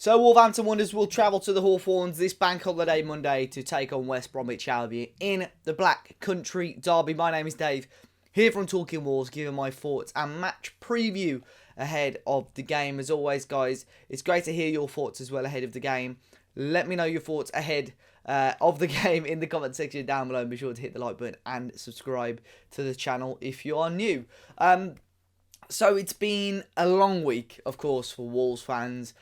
So Wolverhampton Wanderers will travel to the Hawthorns this bank holiday Monday to take on West Bromwich Albion in the Black Country Derby. My name is Dave, here from Talking Wolves, giving my thoughts and match preview ahead of the game. As always, guys, it's great to hear your thoughts as well ahead of the game. Let me know your thoughts ahead of the game in the comment section down below. And be sure to hit the like button and subscribe to the channel if you are new. So it's been a long week, of course, for Wolves fans.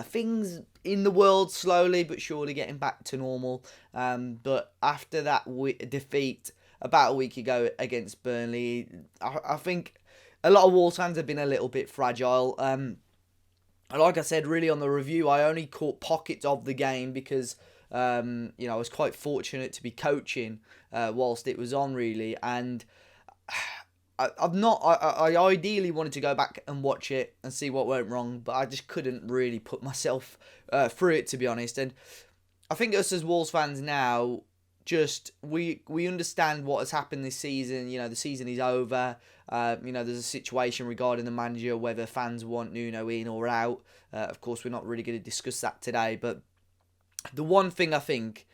Things in the world slowly but surely getting back to normal. But after that defeat about a week ago against Burnley, I think a lot of Wolves fans have been a little bit fragile. Like I said, really on the review, I only caught pockets of the game because I was quite fortunate to be coaching whilst it was on, really, and I ideally wanted to go back and watch it and see what went wrong, but I just couldn't really put myself through it, to be honest. And I think us as Wolves fans now, we understand what has happened this season. The season is over. There's a situation regarding the manager, whether fans want Nuno in or out. Of course, we're not really going to discuss that today, but the one thing I think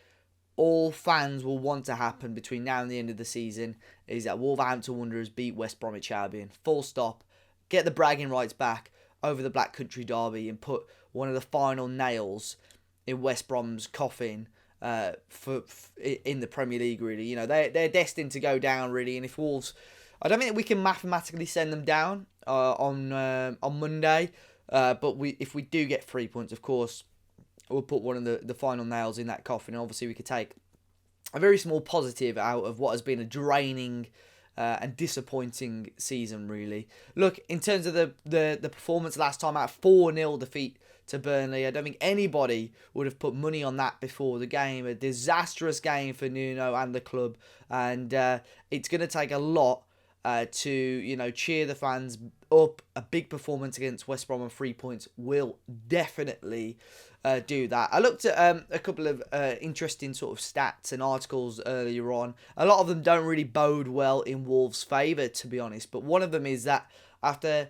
all fans will want to happen between now and the end of the season is that Wolverhampton Wanderers beat West Bromwich Albion. Full stop. Get the bragging rights back over the Black Country Derby and put one of the final nails in West Brom's coffin in the Premier League, really. They're destined to go down, really. And if Wolves, I don't think we can mathematically send them down on Monday. But if we do get 3 points, of course, we'll put one of the final nails in that coffin. And obviously, we could take a very small positive out of what has been a draining and disappointing season, really. Look, in terms of the performance last time out, 4-0 defeat to Burnley. I don't think anybody would have put money on that before the game. A disastrous game for Nuno and the club. And it's going to take a lot to cheer the fans up. A big performance against West Brom on 3 points will definitely do that. I looked at a couple of interesting sort of stats and articles earlier on. A lot of them don't really bode well in Wolves' favour, to be honest. But one of them is that after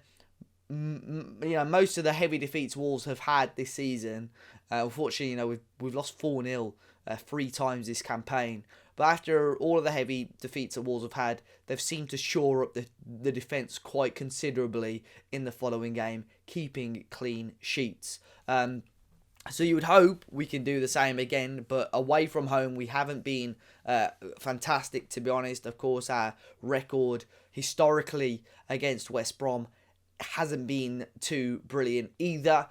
most of the heavy defeats Wolves have had this season, unfortunately, we've lost 4-0 3 times this campaign. But after all of the heavy defeats that Wolves have had, they've seemed to shore up the defence quite considerably in the following game, keeping clean sheets. So you would hope we can do the same again, but away from home, we haven't been fantastic, to be honest. Of course, our record historically against West Brom hasn't been too brilliant either.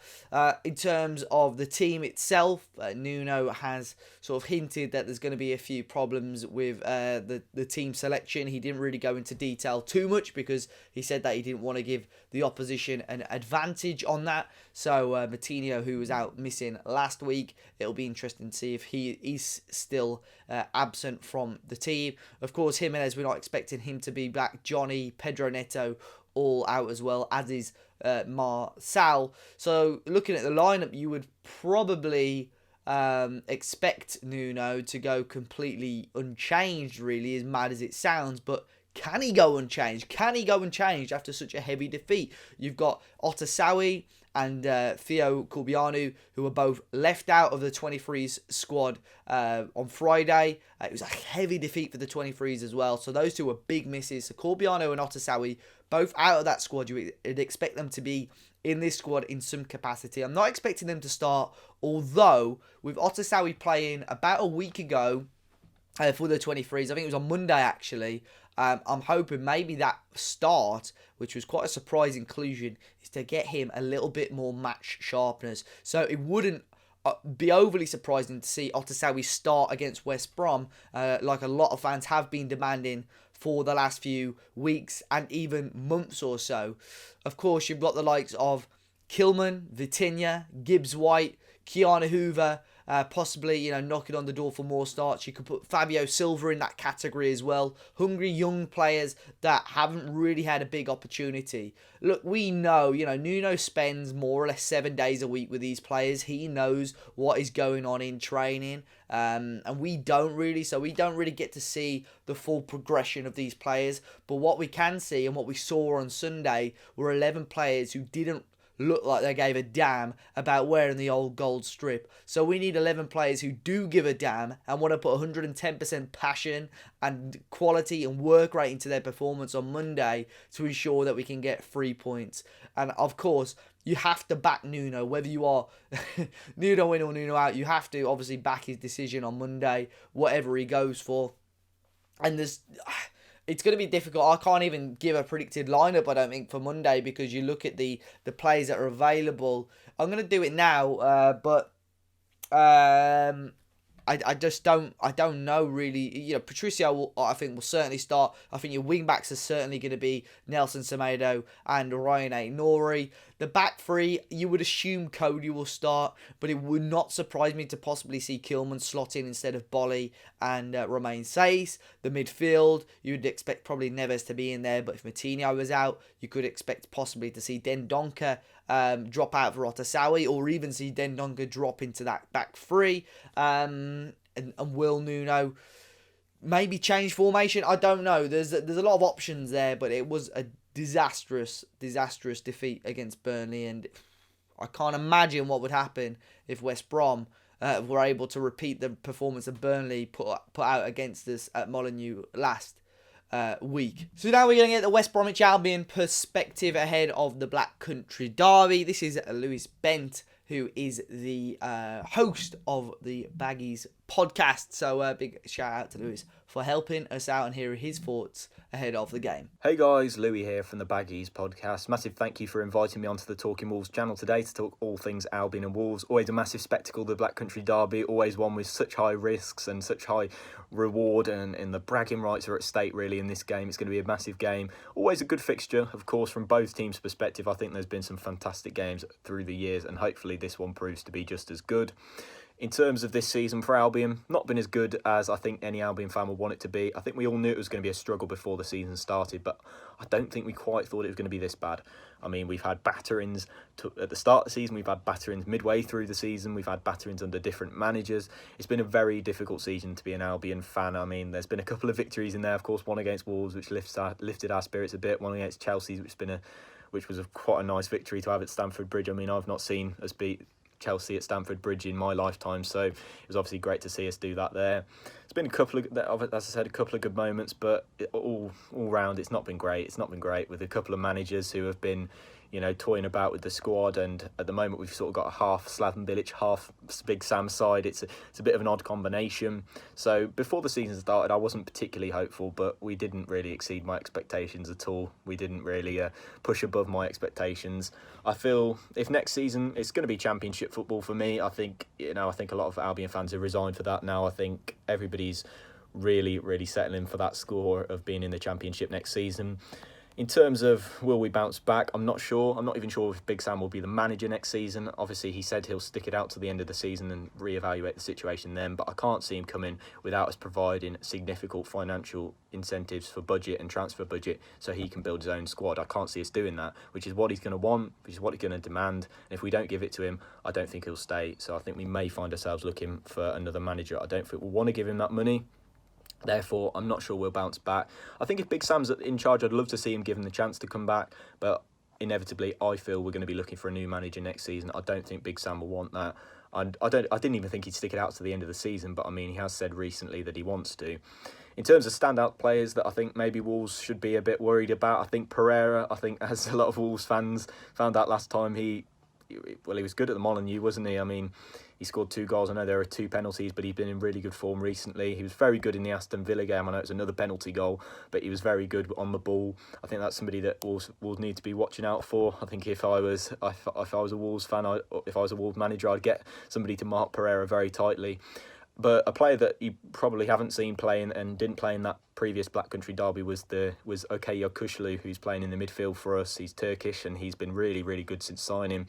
In terms of the team itself, Nuno has sort of hinted that there's going to be a few problems with the team selection. He didn't really go into detail too much because he said that he didn't want to give the opposition an advantage on that. So Martinho, who was out missing last week, it'll be interesting to see if he is still absent from the team. Of course, Jimenez, we're not expecting him to be back. Johnny, Pedro Neto, all out as well, as is Marçal. So looking at the lineup, you would probably expect Nuno to go completely unchanged, really, as mad as it sounds. But can he go unchanged? Can he go unchanged after such a heavy defeat? You've got Otasawi and Theo Corbianu, who were both left out of the 23s squad on Friday. It was a heavy defeat for the 23s as well. So those two were big misses. So Corbianu and Otasawi, both out of that squad. You would expect them to be in this squad in some capacity. I'm not expecting them to start, although with Otasawi playing about a week ago for the 23s, I think it was on Monday actually, I'm hoping maybe that start, which was quite a surprise inclusion, is to get him a little bit more match sharpness. So it wouldn't be overly surprising to see Otasawi start against West Brom, like a lot of fans have been demanding for the last few weeks and even months or so. Of course, you've got the likes of Kilman, Vitinha, Gibbs-White, Keanu Hoover, possibly, knocking on the door for more starts. You could put Fabio Silva in that category as well. Hungry young players that haven't really had a big opportunity. Look, we know, Nuno spends more or less 7 days a week with these players. He knows what is going on in training. And we don't really, so we don't really get to see the full progression of these players. But what we can see and what we saw on Sunday were 11 players who didn't look like they gave a damn about wearing the old gold strip. So we need 11 players who do give a damn and want to put 110% passion and quality and work rate into their performance on Monday to ensure that we can get 3 points. And of course, you have to back Nuno, whether you are Nuno in or Nuno out. You have to obviously back his decision on Monday, whatever he goes for. And it's going to be difficult. I can't even give a predicted lineup, I don't think, for Monday, because you look at the players that are available. I'm going to do it now, but I just don't know really. You know, Patricio I think will certainly start. I think your wing backs are certainly going to be Nelson Semedo and Ryan Aït-Nouri. The back three, you would assume Cody will start, but it would not surprise me to possibly see Kilman slot in instead of Bolly and Romain Saiss. The midfield, you would expect probably Neves to be in there, but if Moutinho was out, you could expect possibly to see Dendoncker drop out for Otasowie, or even see Dendoncker drop into that back three, and Will Nuno maybe change formation. I don't know. There's a lot of options there, but it was a disastrous defeat against Burnley, and I can't imagine what would happen if West Brom were able to repeat the performance of Burnley put out against us at Molineux last week. So now we're going to get the West Bromwich Albion perspective ahead of the Black Country Derby. This is Lewis Bent, who is the host of the Baggies podcast. So big shout out to Lewis for helping us out and hearing his thoughts ahead of the game. Hey guys, Louis here from the Baggies podcast. Massive thank you for inviting me onto the Talking Wolves channel today to talk all things Albion and Wolves. Always a massive spectacle, the Black Country Derby, always one with such high risks and such high reward, and the bragging rights are at stake really in this game. It's going to be a massive game. Always a good fixture, of course, from both teams' perspective. I think there's been some fantastic games through the years, and hopefully this one proves to be just as good. In terms of this season for Albion, not been as good as I think any Albion fan would want it to be. I think we all knew it was going to be a struggle before the season started, but I don't think we quite thought it was going to be this bad. I mean, we've had batterings at the start of the season, we've had batterings midway through the season, we've had batterings under different managers. It's been a very difficult season to be an Albion fan. I mean, there's been a couple of victories in there, of course, one against Wolves, which lifted our spirits a bit, one against Chelsea, which was quite a nice victory to have at Stamford Bridge. I mean, I've not seen us beat Chelsea at Stamford Bridge in my lifetime, so it was obviously great to see us do that there. It's been a couple of good moments, but all round it's not been great. It's not been great, with a couple of managers who have been, you know, toying about with the squad, and at the moment we've sort of got a half Slaven Bilic, half Big Sam side. It's a bit of an odd combination. So before the season started, I wasn't particularly hopeful, but we didn't really exceed my expectations at all. We didn't really push above my expectations. I feel if next season it's going to be Championship football for me, I think a lot of Albion fans are resigned for that now. I think everybody's really settling for that score of being in the Championship next season. In terms of will we bounce back, I'm not sure. I'm not even sure if Big Sam will be the manager next season. Obviously, he said he'll stick it out to the end of the season and reevaluate the situation then, but I can't see him coming without us providing significant financial incentives for budget and transfer budget so he can build his own squad. I can't see us doing that, which is what he's going to want, which is what he's going to demand. And if we don't give it to him, I don't think he'll stay. So I think we may find ourselves looking for another manager. I don't think we'll want to give him that money. Therefore, I'm not sure we'll bounce back. I think if Big Sam's in charge, I'd love to see him given the chance to come back. But inevitably, I feel we're going to be looking for a new manager next season. I don't think Big Sam will want that. I didn't even think he'd stick it out to the end of the season. But I mean, he has said recently that he wants to. In terms of standout players that I think maybe Wolves should be a bit worried about, I think Pereira, as a lot of Wolves fans found out last time, he was good at the Molineux, wasn't he? I mean, he scored 2 goals. I know there are 2 penalties, but he's been in really good form recently. He was very good in the Aston Villa game. I know it's another penalty goal, but he was very good on the ball. I think that's somebody that Wolves need to be watching out for. I think if I was a Wolves fan, if I was a Wolves manager, I'd get somebody to mark Pereira very tightly. But a player that you probably haven't seen playing and didn't play in that previous Black Country Derby was Okay Yokuşlu, who's playing in the midfield for us. He's Turkish and he's been really good since signing.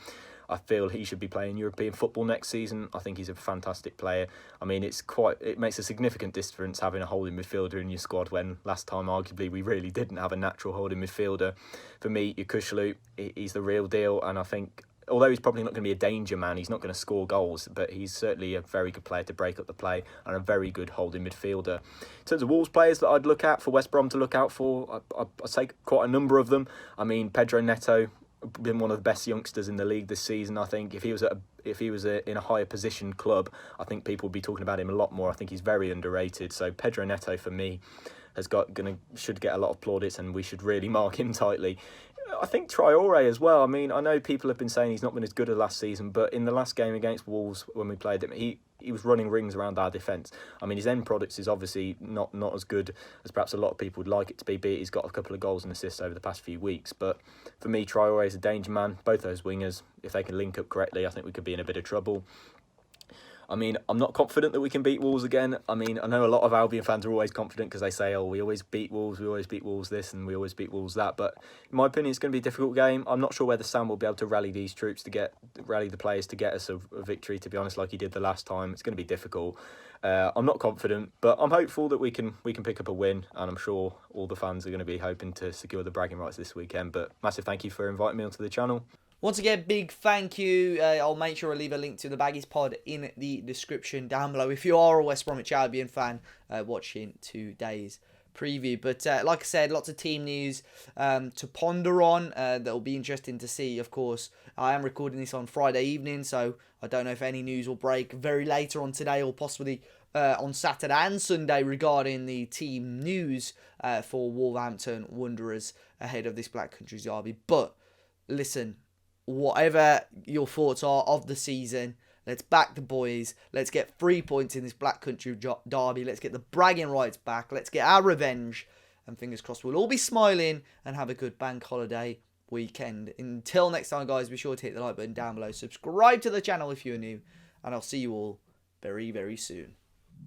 I feel he should be playing European football next season. I think he's a fantastic player. I mean, it makes a significant difference having a holding midfielder in your squad when last time, arguably, we really didn't have a natural holding midfielder. For me, Yokuşlu, he's the real deal, and I think, although he's probably not going to be a danger man, he's not going to score goals, but he's certainly a very good player to break up the play and a very good holding midfielder. In terms of Wolves players that I'd look at for West Brom to look out for, I'd say quite a number of them. I mean, Pedro Neto, been one of the best youngsters in the league this season. I think if he was in a higher position club, I think people would be talking about him a lot more. I think he's very underrated. So Pedro Neto for me should get a lot of plaudits, and we should really mark him tightly. I think Traore as well. I mean, I know people have been saying he's not been as good as last season, but in the last game against Wolves when we played him, he was running rings around our defence. I mean, his end products is obviously not as good as perhaps a lot of people would like it to be, but he's got a couple of goals and assists over the past few weeks. But for me, Traore is a danger man. Both those wingers, if they can link up correctly, I think we could be in a bit of trouble. I mean, I'm not confident that we can beat Wolves again. I mean, I know a lot of Albion fans are always confident because they say, oh, we always beat Wolves this, and we always beat Wolves that. But in my opinion, it's going to be a difficult game. I'm not sure whether Sam will be able to rally these troops rally the players to get us a victory, to be honest, like he did the last time. It's going to be difficult. I'm not confident, but I'm hopeful that we can pick up a win, and I'm sure all the fans are going to be hoping to secure the bragging rights this weekend. But massive thank you for inviting me onto the channel. Once again, big thank you. I'll make sure I leave a link to the Baggies pod in the description down below if you are a West Bromwich Albion fan watching today's preview. But like I said, lots of team news to ponder on. That'll be interesting to see, of course. I am recording this on Friday evening, so I don't know if any news will break very later on today or possibly on Saturday and Sunday regarding the team news for Wolverhampton Wanderers ahead of this Black Country derby. But listen, whatever your thoughts are of the season, let's back the boys. Let's get 3 points in this Black Country derby. Let's get the bragging rights back. Let's get our revenge. And fingers crossed we'll all be smiling and have a good bank holiday weekend. Until next time, guys, be sure to hit the like button down below. Subscribe to the channel if you're new. And I'll see you all very, very soon.